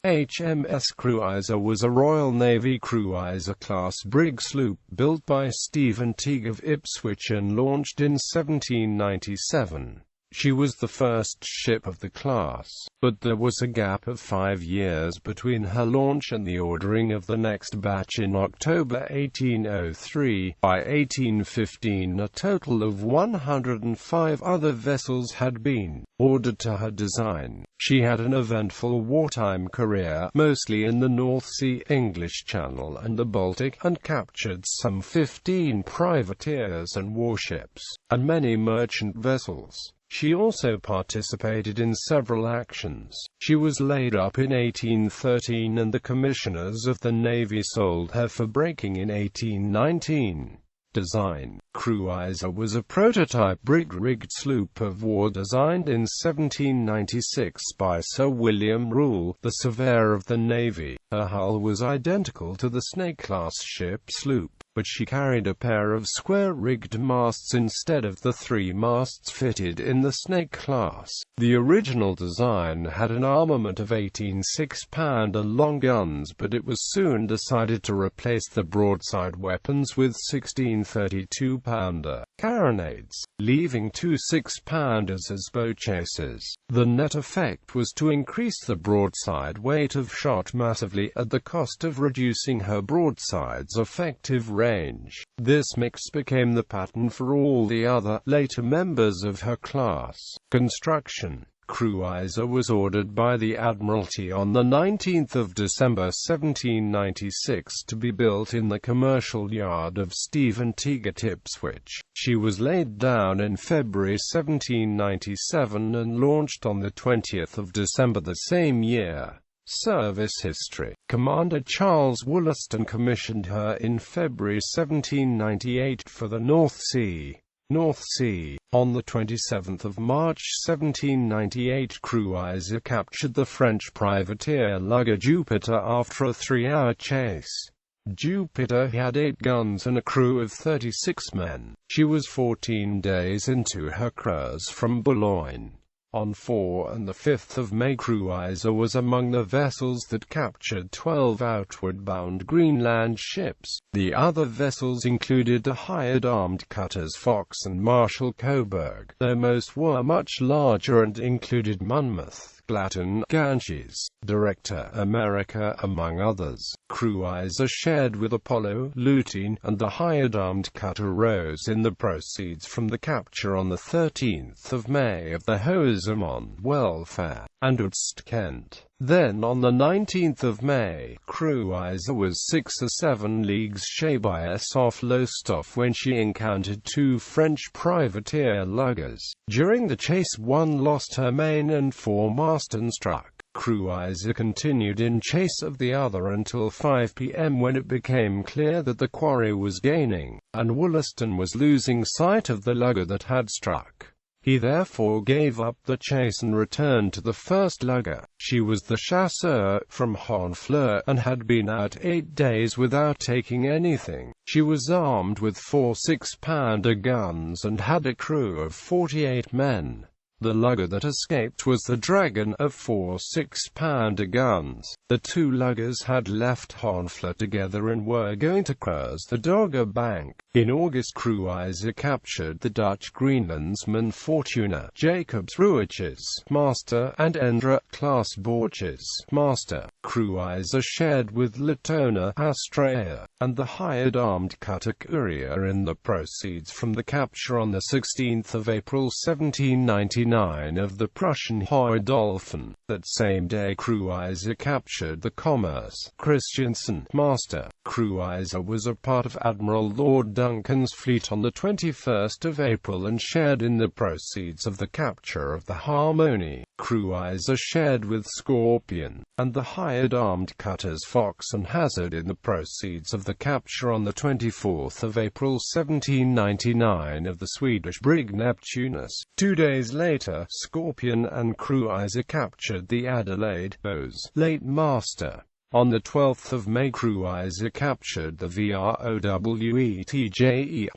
HMS Cruizer was a Royal Navy cruiser-class brig sloop built by Stephen Teague of Ipswich and launched in 1797. She was the first ship of the class, but there was a gap of 5 years between her launch and the ordering of the next batch in October 1803. By 1815, a total of 105 other vessels had been ordered to her design. She had an eventful wartime career, mostly in the North Sea, English Channel and the Baltic, and captured some 15 privateers and warships, and many merchant vessels. She also participated in several actions. She was laid up in 1813 and the Commissioners of the Navy sold her for breaking in 1819. Design. Cruizer was a prototype brig-rigged sloop of war designed in 1796 by Sir William Rule, the Surveyor of the Navy. Her hull was identical to the Snake-class ship sloop, but she carried a pair of square-rigged masts instead of the 3 masts fitted in the Snake class. The original design had an armament of 18 6-pounder long guns, but it was soon decided to replace the broadside weapons with 16 32-pounder carronades, leaving 2 6-pounders as bow chasers. The net effect was to increase the broadside weight of shot massively at the cost of reducing her broadside's effective range. This mix became the pattern for all the other, later members of her class. Construction. Cruizer was ordered by the Admiralty on the 19th of December 1796 to be built in the commercial yard of Stephen Teague at Ipswich. She was laid down in February 1797 and launched on the 20th of December the same year. Service history. Commander Charles Wollaston commissioned her in February 1798 for the North Sea. On the 27th of March 1798, Cruizer captured the French privateer lugger Jupiter after a 3-hour chase. Jupiter had 8 guns and a crew of 36 men. She was 14 days into her cruise from Boulogne. On 4 and 5 May, Cruizer was among the vessels that captured 12 outward-bound Greenland ships. The other vessels included the hired armed cutters Fox and Marshal Coburg, though most were much larger and included Monmouth, Glatton, Ganges, Director, America, among others. Cruizer shared with Apollo, Lutine, and the hired armed cutter Rose in the proceeds from the capture on the 13th of May of the Housemont, Welfare, and Utst, Kent. Then on the 19th of May, Cruizer was 6 or 7 leagues Chebais off Lowestoft when she encountered 2 French privateer luggers. During the chase, one lost her main and 4 Marston struck. Cruizer continued in chase of the other until 5 p.m. when it became clear that the quarry was gaining, and Wollaston was losing sight of the lugger that had struck. He therefore gave up the chase and returned to the first lugger. She was the chasseur from Honfleur, and had been out 8 days without taking anything. She was armed with 4 6-pounder guns and had a crew of 48 men. The lugger that escaped was the Dragon of 4 6-pounder guns. The 2 luggers had left Honfleur together and were going to cruise the Dogger Bank. In August, Cruizer captured the Dutch Greenlandsman Fortuna, Jacobs Ruiches, master, and Endra-class Borges, master. Cruizer shared with Latona, Astrea, and the hired armed cutter Courier in the proceeds from the capture on the 16th of April 1799 of the Prussian Hohe Dolphin. That same day, Cruizer captured the Commerce, Christiansen, master. Cruizer was a part of Admiral Lord Duncan's fleet on the 21st of April and shared in the proceeds of the capture of the Harmony. Cruizer shared with Scorpion, and the hired armed cutters Fox and Hazard in the proceeds of the capture on the 24th of April 1799 of the Swedish brig Neptunus. 2 days later, Scorpion and Cruizer captured the Adelaide, Bowes, late master. On the 12th of May, Cruizer captured the Vrowetje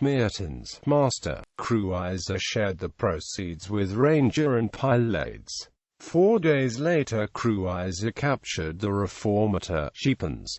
Mertens, master. Cruizer shared the proceeds with Ranger and Pylades. 4 days later, Cruizer captured the reformator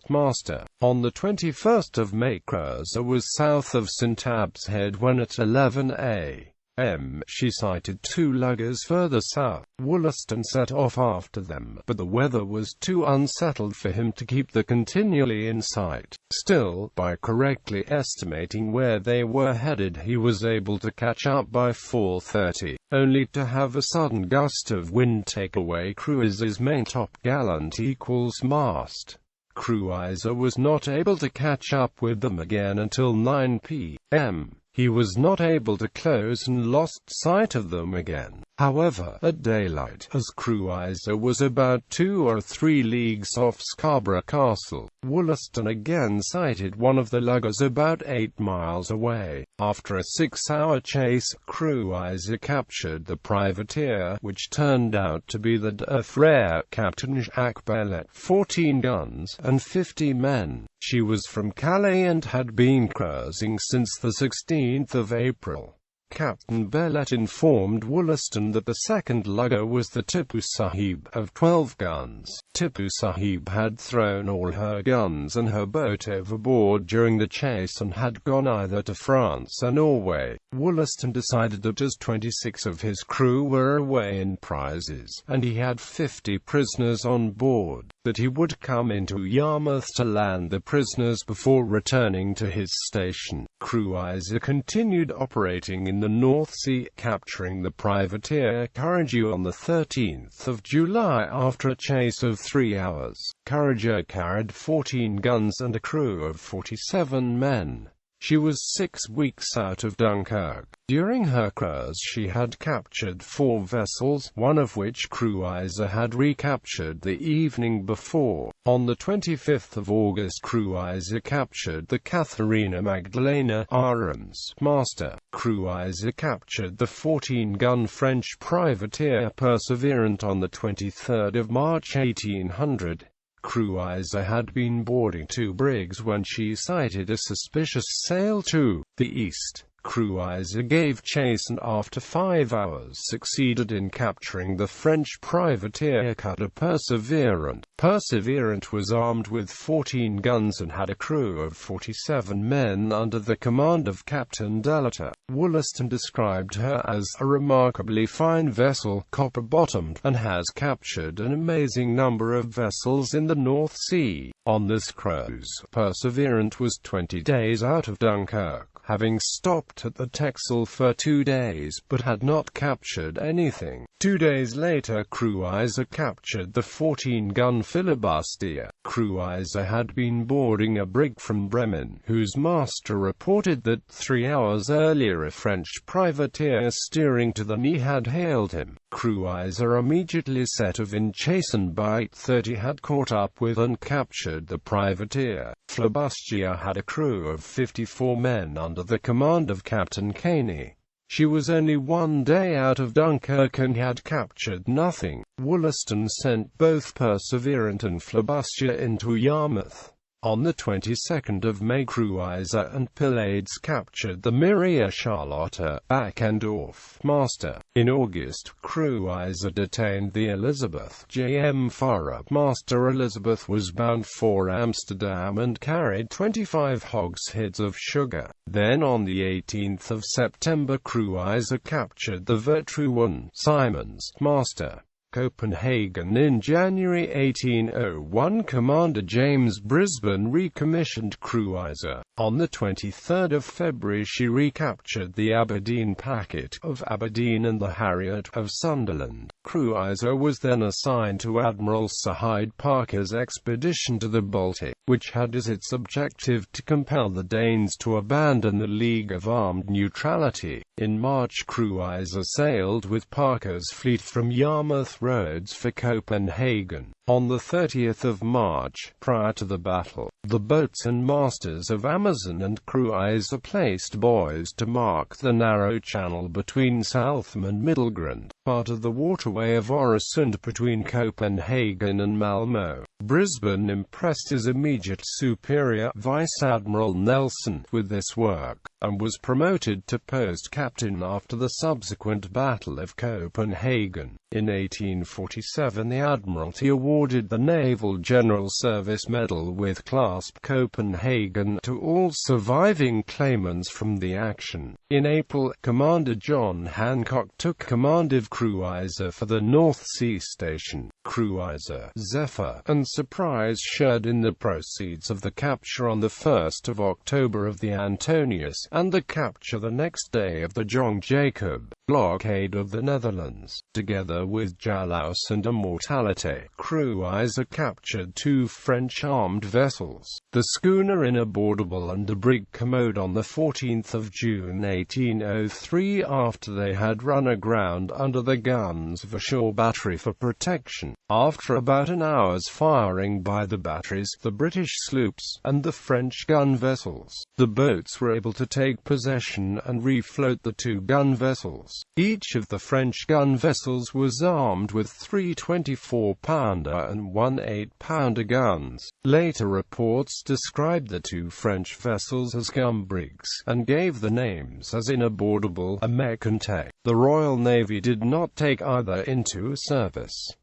Marston. On the 21st of May, Cruizer was south of St. Abb's Head when at 11 a.m. she sighted 2 luggers further south. Wollaston set off after them, but the weather was too unsettled for him to keep them continually in sight. Still, by correctly estimating where they were headed, he was able to catch up by 4:30, only to have a sudden gust of wind take away Cruizer's main topgallant equals mast. Cruizer was not able to catch up with them again until 9 p.m. He was not able to close and lost sight of them again. However, at daylight, as Cruizer was about 2 or 3 leagues off Scarborough Castle, Wollaston again sighted one of the luggers about 8 miles away. After a 6-hour chase, Cruizer captured the privateer, which turned out to be the de Frere Captain Jacques Bellet, 14 guns and 50 men. She was from Calais and had been cruising since the 16th of April. Captain Bellet informed Wollaston that the second lugger was the Tipu Sahib, of 12 guns. Tipu Sahib had thrown all her guns and her boat overboard during the chase and had gone either to France or Norway. Wollaston decided that as 26 of his crew were away in prizes, and he had 50 prisoners on board, that he would come into Yarmouth to land the prisoners before returning to his station. Cruizer continued operating in the North Sea, capturing the privateer Courageous on the 13th of July after a chase of 3 hours. Courageous carried 14 guns and a crew of 47 men. She was 6 weeks out of Dunkirk. During her cruise she had captured 4 vessels, one of which Cruizer had recaptured the evening before. On the 25th of August, Cruizer captured the Katharina Magdalena, Arams master. Cruizer captured the 14-gun French privateer Perseverant on the 23rd of March 1800. Cruizer had been boarding 2 brigs when she sighted a suspicious sail to the east. Cruizer gave chase and after 5 hours succeeded in capturing the French privateer cutter Perseverant. Perseverant was armed with 14 guns and had a crew of 47 men under the command of Captain Delata. Wollaston described her as a remarkably fine vessel, copper-bottomed, and has captured an amazing number of vessels in the North Sea. On this cruise, Perseverant was 20 days out of Dunkirk, having stopped at the Texel for 2 days, but had not captured anything. 2 days later, Cruizer captured the 14-gun Filibuster. Cruizer had been boarding a brig from Bremen, whose master reported that 3 hours earlier a French privateer steering to the knee had hailed him. Cruizer immediately set off in chase and by 8:30 had caught up with and captured the privateer. Filibuster had a crew of 54 men under the command of Captain Caney. She was only 1 day out of Dunkirk and had captured nothing. Wollaston sent both Perseverant and Filibuster into Yarmouth. On the 22nd of May, Cruizer and Pylades captured the Maria Charlotte, Backendorf master. In August, Cruizer detained the Elizabeth J.M. Farrer master. Elizabeth was bound for Amsterdam and carried 25 hogsheads of sugar. Then on the 18th of September, Cruizer captured the Vertrouwen, Simon's master. Copenhagen. In January 1801, Commander James Brisbane recommissioned Cruizer. On the 23rd of February she recaptured the Aberdeen packet of Aberdeen and the Harriet of Sunderland. Cruizer was then assigned to Admiral Sir Hyde Parker's expedition to the Baltic, which had as its objective to compel the Danes to abandon the League of Armed Neutrality. In March, Cruizer sailed with Parker's fleet from Yarmouth Roads for Copenhagen. On the 30th of March, prior to the battle, the boats and masters of Amazon and Cruizer placed buoys to mark the narrow channel between Southam and Middelgrund, part of the waterway of Øresund between Copenhagen and Malmö. Brisbane impressed his immediate superior, Vice Admiral Nelson, with this work, and was promoted to post captain after the subsequent Battle of Copenhagen. In 1847 the Admiralty awarded the Naval General Service Medal with clasp Copenhagen to all surviving claimants from the action. In April, Commander John Hancock took command of Cruizer for the North Sea Station. Cruizer, Zephyr, and Surprise shared in the proceeds of the capture on the 1st of October of the Antonius, and the capture the next day of the John Jacob, blockade of the Netherlands. Together with Jalaus and Immortality, Cruizer captured 2 French armed vessels, the schooner Inaborable and the brig Commode, on the 14th of June 1803 after they had run aground under the guns of a shore battery for protection. After about an hour's firing by the batteries, the British sloops, and the French gun vessels, the boats were able to take possession and refloat the 2 gun vessels. Each of the French gun vessels was armed with 3 24-pounder and 1 8-pounder guns. Later reports described the 2 French vessels as gun brigs, and gave the names as Inaborable and Mekantech. The Royal Navy did not take either into service.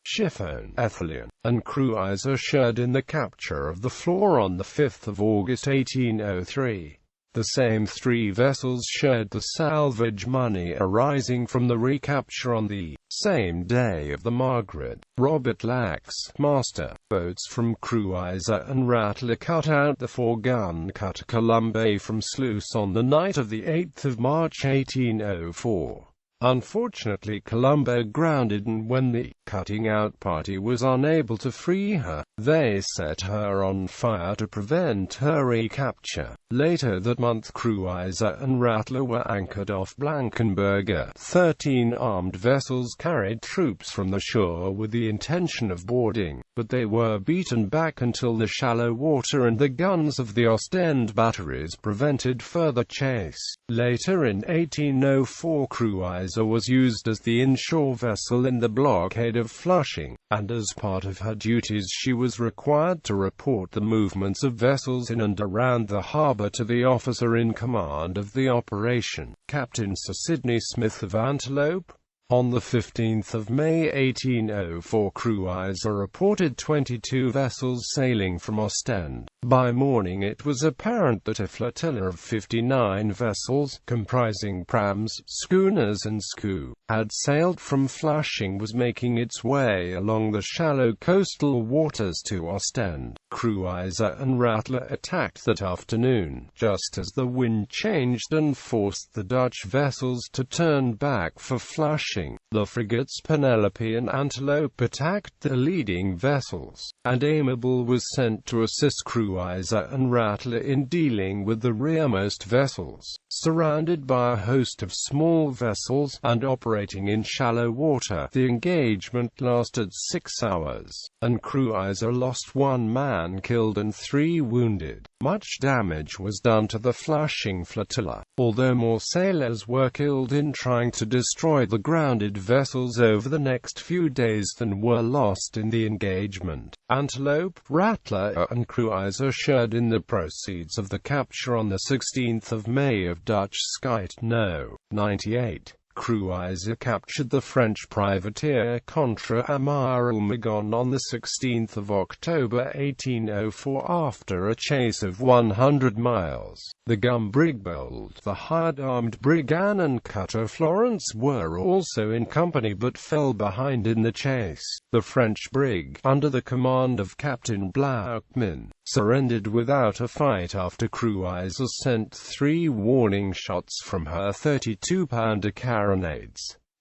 Chiffon, Ethelion, and Cruizer shared in the capture of the Flore on the 5th of August 1803. The same 3 vessels shared the salvage money arising from the recapture on the same day of the Margaret. Robert Lax, master, boats from Cruizer and Rattler cut out the 4-gun cutter Columbe from Sluice on the night of the 8th of March 1804. Unfortunately, Columbe grounded, and when the cutting-out party was unable to free her, they set her on fire to prevent her recapture. Later that month, Cruizer and Rattler were anchored off Blankenberge. 13 armed vessels carried troops from the shore with the intention of boarding, but they were beaten back until the shallow water and the guns of the Ostend batteries prevented further chase. Later in 1804, Cruizer was used as the inshore vessel in the blockade of Flushing, and as part of her duties she was required to report the movements of vessels in and around the harbour to the officer in command of the operation, Captain Sir Sidney Smith of Antelope. On the 15th of May 1804, Cruizer reported 22 vessels sailing from Ostend. By morning it was apparent that a flotilla of 59 vessels, comprising prams, schooners and scoo, had sailed from Flushing, was making its way along the shallow coastal waters to Ostend. Cruizer and Rattler attacked that afternoon, just as the wind changed and forced the Dutch vessels to turn back for Flushing. The frigates Penelope and Antelope attacked the leading vessels, and Amable was sent to assist Cruizer and Rattler in dealing with the rearmost vessels. Surrounded by a host of small vessels, and operating in shallow water, the engagement lasted 6 hours, and Cruizer lost 1 man killed and 3 wounded. Much damage was done to the Flushing flotilla, although more sailors were killed in trying to destroy the grounded vessels over the next few days than were lost in the engagement. Antelope, Rattler, and Cruizer shared in the proceeds of the capture on the 16th of May of Dutch Skite No. 98. Cruizer captured the French privateer Contre Amiral Magon on the 16th of October 1804 after a chase of 100 miles. The gun brig Bold, the hard-armed brig Anne and cutter Florence were also in company but fell behind in the chase. The French brig, under the command of Captain Blackman, surrendered without a fight after Cruizer sent 3 warning shots from her 32-pounder carronades.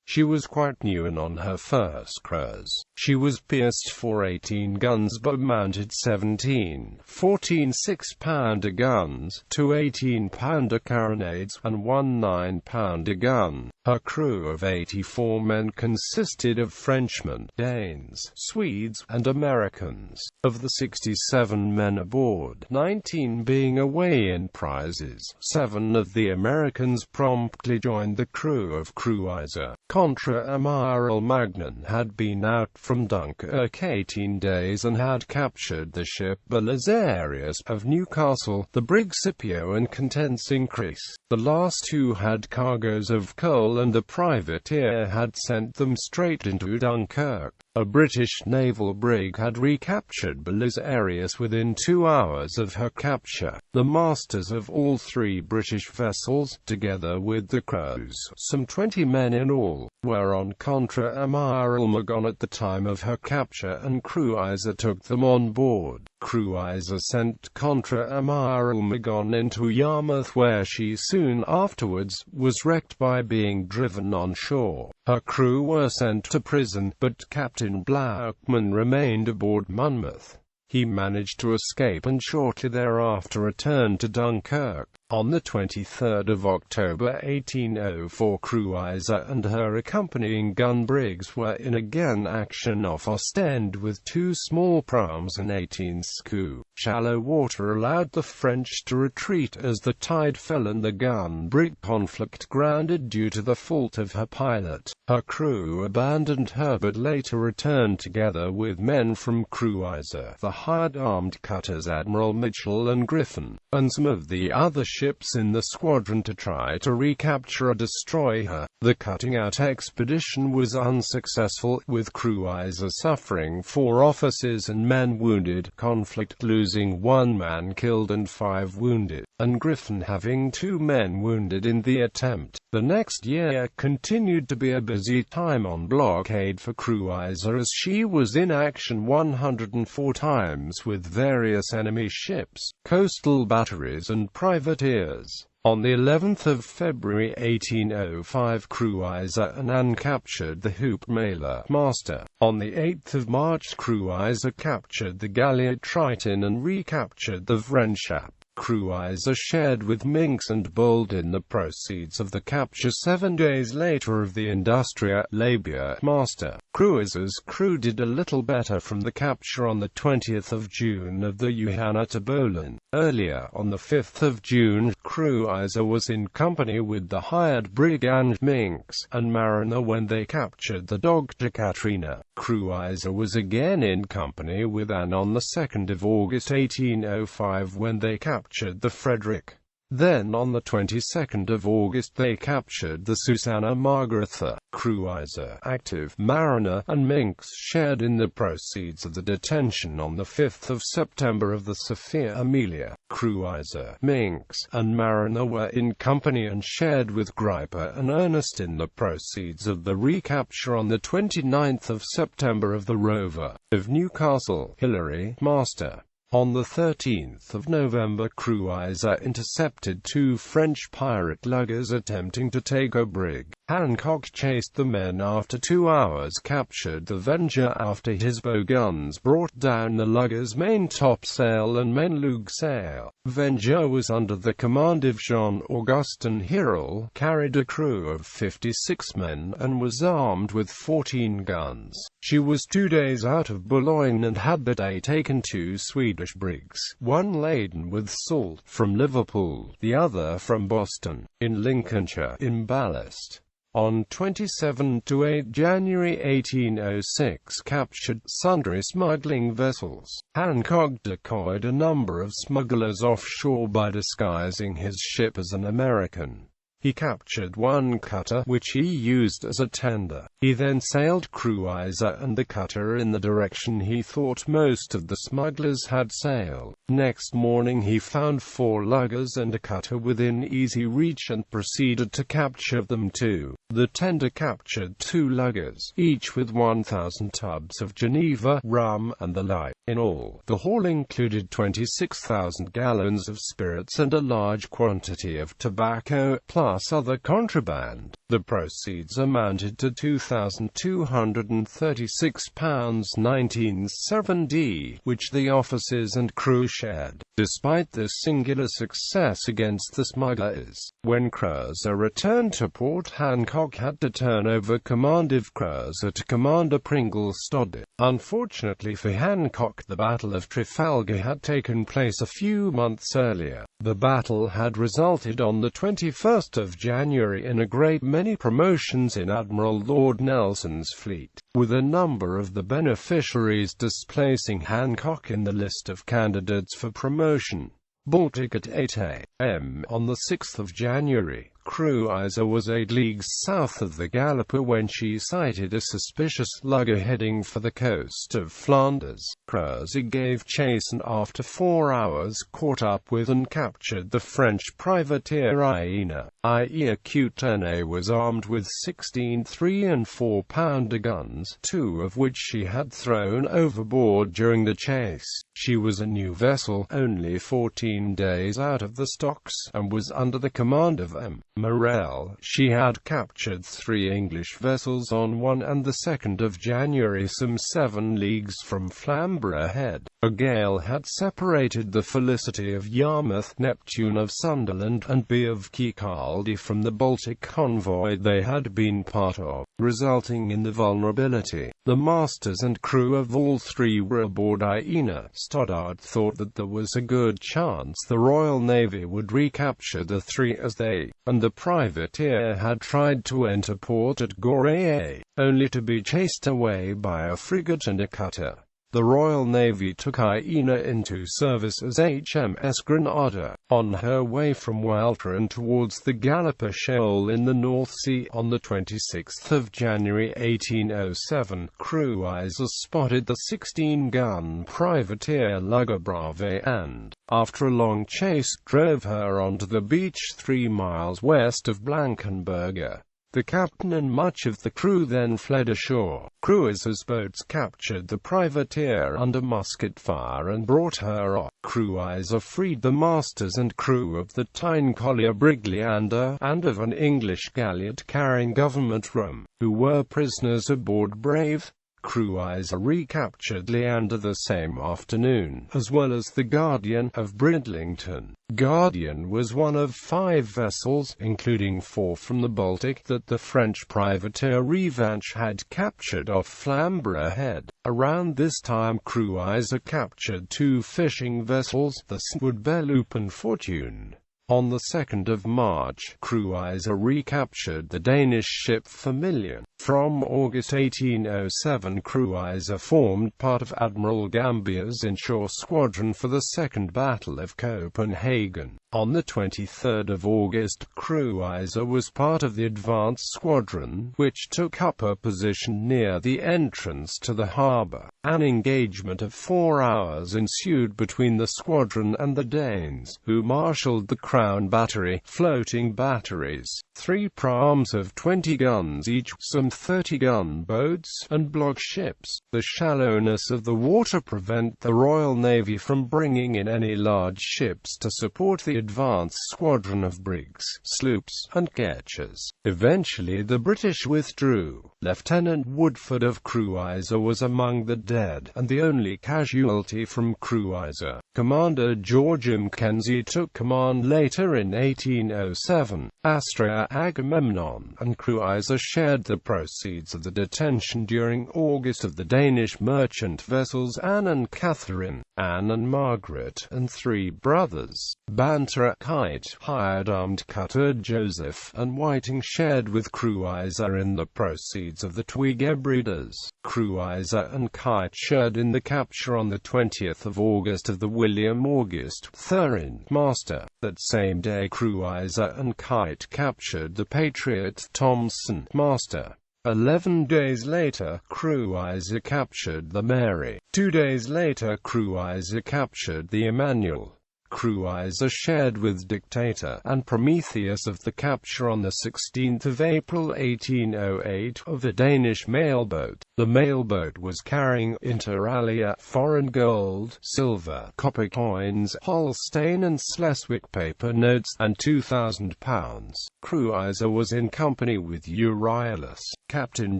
She was quite new and on her first cruise. She was pierced for 18 guns but mounted 14 6-pounder guns, 2 18-pounder carronades, and 1 9-pounder gun. Her crew of 84 men consisted of Frenchmen, Danes, Swedes, and Americans. Of the 67 men aboard, 19 being away in prizes, 7 of the Americans promptly joined the crew of Cruizer. Contra-Amiral Magnan had been out from Dunkirk 18 days and had captured the ship Belisarius of Newcastle, the brig Scipio and Contensing Chris. The last two had cargoes of coal and the privateer had sent them straight into Dunkirk. A British naval brig had recaptured Belisarius within 2 hours of her capture. The masters of all three British vessels, together with the crews, some 20 men in all, were on Contra-Amiral Magnan at the time of her capture, and Cruizer took them on board. Cruizer sent Contra-Amiral Magnan into Yarmouth, where she soon afterwards was wrecked by being driven on shore. Her crew were sent to prison, but Captain Blackman remained aboard Monmouth. He managed to escape and shortly thereafter returned to Dunkirk. On the 23rd of October 1804, Cruizer and her accompanying gun brigs were in again action off Ostend with two small prams and 18 SCU. Shallow water allowed the French to retreat as the tide fell and the gun brig Conflict grounded due to the fault of her pilot. Her crew abandoned her but later returned together with men from Cruizer, the hired armed cutters Admiral Mitchell and Griffin, and some of the other ships in the squadron to try to recapture or destroy her. The cutting-out expedition was unsuccessful, with Cruizer suffering 4 officers and men wounded, Conflict losing 1 man killed and 5 wounded, and Griffin having 2 men wounded in the attempt. The next year continued to be a busy time on blockade for Cruizer, as she was in action 104 times with various enemy ships, coastal batteries and privateers. On the 11th of February 1805, Cruizer and Anne captured the hoop mailer Marston. On the 8th of March, Cruizer captured the galliot Triton and recaptured the Wrenshap. Cruizer shared with Minks and Bolden the proceeds of the capture 7 days later of the Industria Labia Master. Cruizer's crew did a little better from the capture on the 20th of June of the Johanna to Bolin. Earlier, on the 5th of June, Cruizer was in company with the hired brig and Minks and Mariner when they captured the Dr. Katrina. Cruizer was again in company with Anne on the 2nd of August 1805 when they captured the Frederick. Then on the 22nd of August they captured the Susanna Margaretha. Cruizer, active, Mariner, and Minks shared in the proceeds of the detention on the 5th of September of the Sophia Amelia. Cruizer, Minks, and Mariner were in company and shared with Griper and Ernest in the proceeds of the recapture on the 29th of September of the Rover of Newcastle, Hillary, Master. On the 13th of November, Cruizer intercepted 2 French pirate luggers attempting to take a brig. Hancock chased the men after 2 hours, captured the Venger after his bow guns brought down the lugger's main topsail and main lug sail. Venger was under the command of Jean-Augustin Hirel, carried a crew of 56 men, and was armed with 14 guns. She was 2 days out of Boulogne and had that day taken 2 Swedish brigs, one laden with salt, from Liverpool, the other from Boston, in Lincolnshire, in ballast. On 27–8 January 1806 captured sundry smuggling vessels. Hancock decoyed a number of smugglers offshore by disguising his ship as an American. He captured 1 cutter, which he used as a tender. He then sailed Cruizer and the cutter in the direction he thought most of the smugglers had sailed. Next morning he found 4 luggers and a cutter within easy reach and proceeded to capture them too. The tender captured 2 luggers, each with 1,000 tubs of Geneva rum and the like. In all, the haul included 26,000 gallons of spirits and a large quantity of tobacco, plus other contraband. The proceeds amounted to £2,236 19/7d, which the officers and crew shared. Despite this singular success against the smugglers, when Cruizer returned to port, Hancock had to turn over command of Cruizer to Commander Pringle Stoddard. Unfortunately for Hancock, the Battle of Trafalgar had taken place a few months earlier. The battle had resulted on the 21st of January in a great many promotions in Admiral Lord Nelson's fleet, with a number of the beneficiaries displacing Hancock in the list of candidates for promotion. Baltic at 8 a.m. on the 6th of January, Cruizer was 8 leagues south of the Galloper when she sighted a suspicious lugger heading for the coast of Flanders. Cruizer gave chase and after 4 hours caught up with and captured the French privateer Iéna. Iéna Couturnay was armed with 16 3- and 4-pounder guns, 2 of which she had thrown overboard during the chase. She was a new vessel, only 14 days out of the stocks, and was under the command of M. Morel. She had captured 3 English vessels on 1 and the 2nd of January, some 7 leagues from Flamborough Head. A gale had separated the Felicity of Yarmouth, Neptune of Sunderland, and B of Kirkcaldy from the Baltic convoy they had been part of, resulting in the vulnerability. The masters and crew of all 3 were aboard Iéna. Stoddart thought that there was a good chance the Royal Navy would recapture the 3 as they and the privateer had tried to enter port at Gorée, only to be chased away by a frigate and a cutter. The Royal Navy took Iéna into service as HMS Grenada, on her way from Walcheren towards the Galloper Shoal in the North Sea. On the 26th of January 1807, Cruizer spotted the 16-gun privateer lugger Brave and, after a long chase, drove her onto the beach 3 miles west of Blankenberge. The captain and much of the crew then fled ashore. Cruizer's boats captured the privateer under musket fire and brought her off. Cruizer freed the masters and crew of the Tyne collier brig Leander, and of an English galliot carrying government rum, who were prisoners aboard Brave. Cruizer recaptured Leander the same afternoon, as well as the Guardian of Bridlington. Guardian was one of 5 vessels, including 4 from the Baltic, that the French privateer Revanche had captured off Flamborough Head. Around this time Cruizer captured 2 fishing vessels, the Swood Beloop and Fortune. On the 2nd of March, Cruizer recaptured the Danish ship Vermilion. From August 1807, Cruizer formed part of Admiral Gambier's inshore squadron for the Second Battle of Copenhagen. On the 23rd of August, Cruizer was part of the advance squadron, which took up a position near the entrance to the harbour. An engagement of 4 hours ensued between the squadron and the Danes, who marshalled the Crown Battery, floating batteries, 3 praams of 20 guns each, some 30 gunboats, and block ships. The shallowness of the water prevented the Royal Navy from bringing in any large ships to support the advance squadron of brigs, sloops, and ketches. Eventually the British withdrew. Lieutenant Woodford of Cruizer was among the dead, and the only casualty from Cruizer. Commander George Mackenzie took command later in 1807. Astrea, Agamemnon, and Cruizer shared the proceeds of the detention during August of the Danish merchant vessels Anne and Catherine, Anne and Margaret, and 3 brothers. Banter Kite hired armed cutter Joseph, and Whiting shared with Cruizer in the proceeds of the Twiggebreeders. Cruizer and Kite shared in the capture on the 20th of August of the William August, Thurin, master. That same day Cruizer and Kite captured the Patriot Thompson, master. 11 days later, Cruizer captured the Mary. 2 days later, Cruizer captured the Emmanuel. Cruizer shared with Dictator and Prometheus of the capture on the 16th of April 1808 of a Danish mailboat. The mailboat was carrying inter alia foreign gold, silver, copper coins, Holstein and Schleswig paper notes, and £2,000. Cruizer was in company with Euryalus, Captain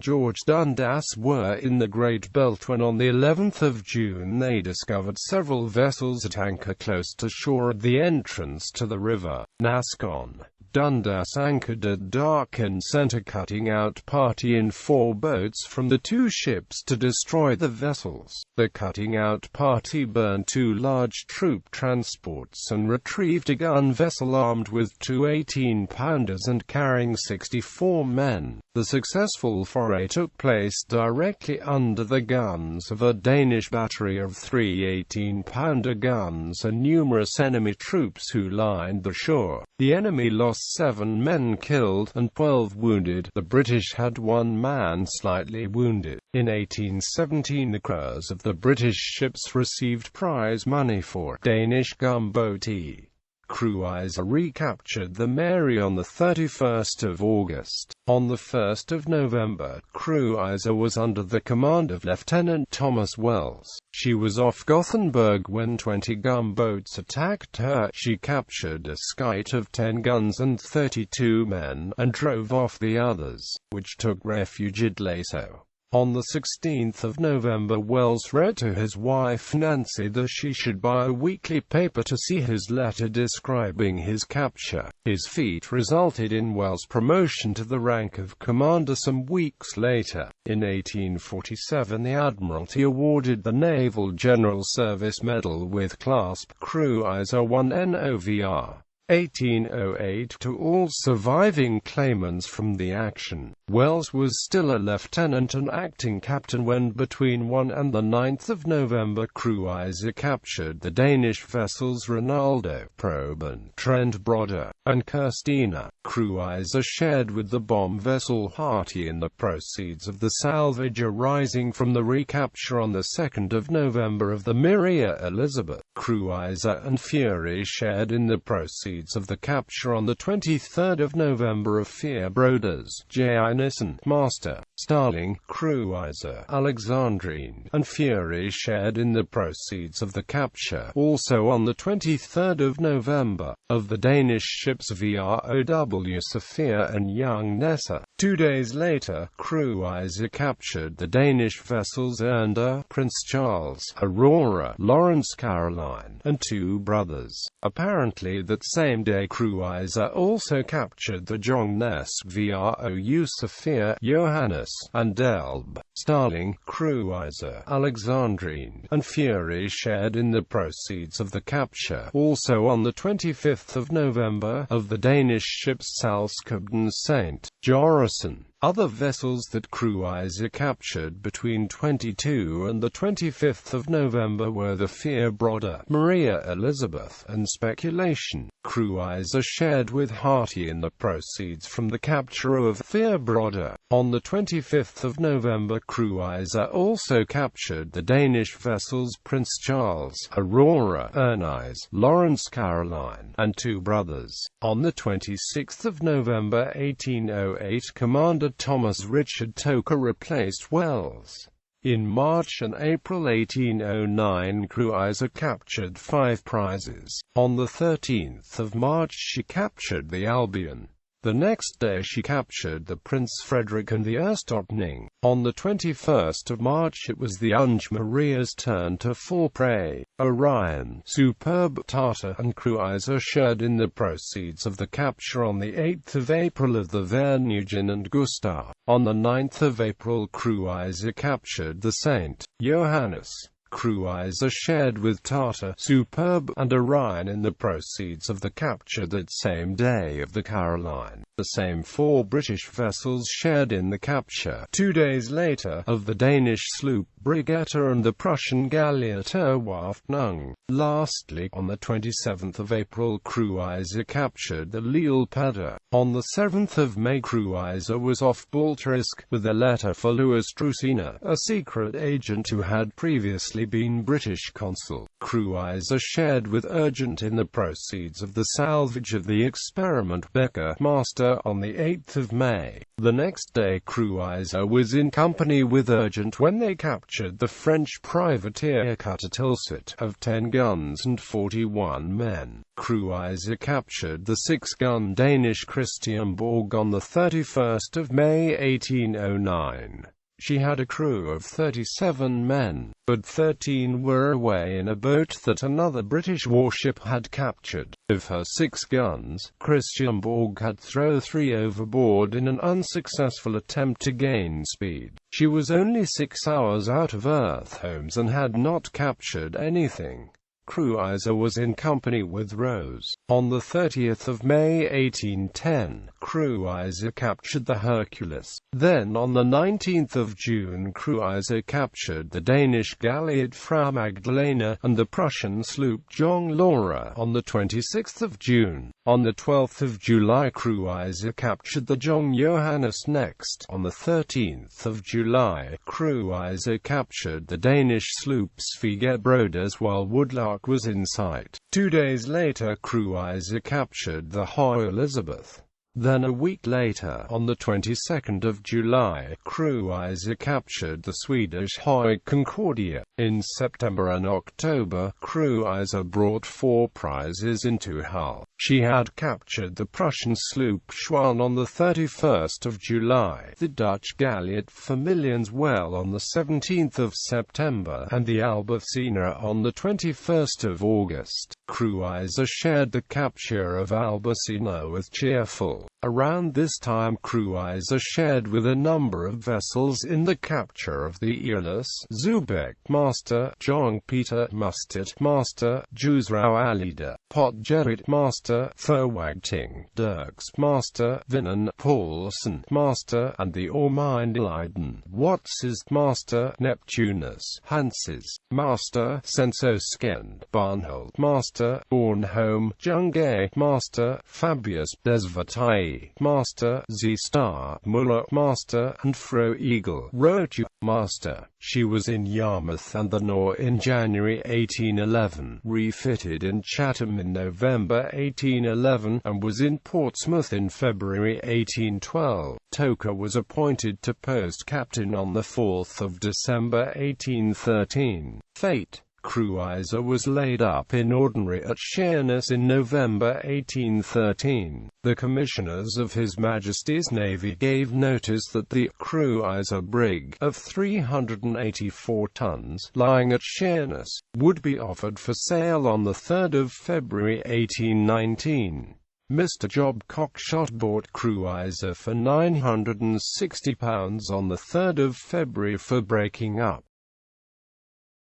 George Dundas were in the Great Belt when on the 11th of June they discovered several vessels at anchor close to shore at the entrance to the river Nascon. Dundas anchored at dark and sent a cutting-out party in 4 boats from the 2 ships to destroy the vessels. The cutting-out party burned 2 large troop transports and retrieved a gun vessel armed with 2 18-pounders and carrying 64 men. The successful foray took place directly under the guns of a Danish battery of 3 18-pounder guns and numerous enemy troops who lined the shore. The enemy lost 7 men killed and 12 wounded. The British had 1 man slightly wounded. In 1817, the crews of the British ships received prize money for Danish gunboat E. Cruizer recaptured the Mary on the 31st of August. On the 1st of November, Cruizer was under the command of Lieutenant Thomas Wells. She was off Gothenburg when 20 gunboats attacked her. She captured a skite of 10 guns and 32 men, and drove off the others, which took refuge at Laso. On the 16th of November, Wells wrote to his wife Nancy that she should buy a weekly paper to see his letter describing his capture. His feat resulted in Wells' promotion to the rank of commander some weeks later. In 1847, the Admiralty awarded the Naval General Service Medal with clasp Cruizer 1 NOVR. 1808 to all surviving claimants from the action. Wells was still a lieutenant and acting captain when between 1 and the 9th of November Cruizer captured the Danish vessels Ronaldo, Proben, Trent Brodder, and Kirstina. Cruizer shared with the bomb vessel Harty in the proceeds of the salvage arising from the recapture on the 2nd of November of the Maria Elizabeth. Cruizer and Fury shared in the proceeds of the capture on the 23rd of November of Fear Broders, Janison, Master, Starling, Cruizer, Alexandrine, and Fury shared in the proceeds of the capture, also on the 23rd of November, of the Danish ships VROW Sophia and Young Nessa. 2 days later, Cruizer captured the Danish vessels Ernder, Prince Charles, Aurora, Lawrence Caroline, and 2 brothers. Apparently that same day Cruizer also captured the Jongness VROU Sophia, Johannes, and Elbe. Starling, Cruizer, Alexandrine, and Fury shared in the proceeds of the capture, also on the 25th of November, of the Danish ships Salskabden St. Jorison. Other vessels that Cruizer captured between 22 and the 25th of November were the Fear Brodder, Maria Elizabeth, and Speculation. Cruizer shared with Harty in the proceeds from the capture of Fear Brodder. On the 25th of November Cruizer also captured the Danish vessels Prince Charles, Aurora, Ernise, Lawrence Caroline, and 2 brothers. On the 26th of November 1808 Commander Thomas Richard Toker replaced Wells. In March and April 1809 Cruizer captured 5 prizes. On the 13th of March she captured the Albion. The next day she captured the Prince Frederick and the Erstopning. On the 21st of March it was the Unge Maria's turn to fall prey. Orion, Superb, Tartar, and Cruizer shared in the proceeds of the capture on the 8th of April of the Vernugen and Gustav. On the 9th of April Cruizer captured the St. Johannes. Cruizer shared with Tartar, Superb, and Orion in the proceeds of the capture that same day of the Caroline. The same 4 British vessels shared in the capture, 2 days later, of the Danish sloop Brigitte and the Prussian galliot Hoffnung. Lastly, on the 27th of April Cruizer captured the Leopard. On the 7th of May Cruizer was off Baltrisk, with a letter for Louis Drusina, a secret agent who had previously been British consul. Cruizer shared with Urgent in the proceeds of the salvage of the Experiment Becker, Master, on the 8th of May. The next day Cruizer was in company with Urgent when they captured the French privateer cutter Tilsit, of 10 guns and 41 men. Cruizer captured the 6-gun Danish Christianborg on the 31st of May 1809. She had a crew of 37 men, but 13 were away in a boat that another British warship had captured. Of her 6 guns, Christianborg had thrown 3 overboard in an unsuccessful attempt to gain speed. She was only 6 hours out of Earth Holmes and had not captured anything. Cruizer was in company with Rose. On the 30th of May 1810, Cruizer captured the Hercules. Then on the 19th of June, Cruizer captured the Danish galleot Frau Magdalena and the Prussian sloop Jong Laura on the 26th of June. On the 12th of July, Cruizer captured the Jong Johannes. Next, on the 13th of July, Cruizer captured the Danish sloop Svegebrodes while Woodlark was in sight. 2 days later, Cruizer captured the Hoy Elizabeth. Then a week later, on the 22nd of July, Cruizer captured the Swedish Hoy Concordia. In September and October, Cruizer brought 4 prizes into Hull. She had captured the Prussian sloop Schwan on the 31st of July, the Dutch galleot Vermilionswel on the 17th of September, and the Albacena on the 21st of August. Cruizer shared the capture of Albacena with Cheerful. Around this time, Cruizer shared with a number of vessels in the capture of the Aeolus, Zubeck Master, John Peter Mustet Master, Jusrau Alida, Potgerit Master, Verwagting, Dirks Master, Vinnen Paulsen Master, and the Ormind Leiden, Wats's Master, Neptunus, Hanses Master, Sensoskend, Barnhold Master, Bornholm, Jungay Master, Fabius Desvatai Master, Z-Star, Muller Master, and Fro Eagle, Rotu Master. She was in Yarmouth and the Nore in January 1811, refitted in Chatham in November 1811, and was in Portsmouth in February 1812. Toker was appointed to post captain on the 4th of December 1813. Fate. Cruizer was laid up in ordinary at Sheerness in November 1813. The commissioners of His Majesty's Navy gave notice that the Cruizer brig, of 384 tons, lying at Sheerness, would be offered for sale on the 3rd of February 1819. Mr. Job Cockshott bought Cruizer for £960 on the 3rd of February for breaking up.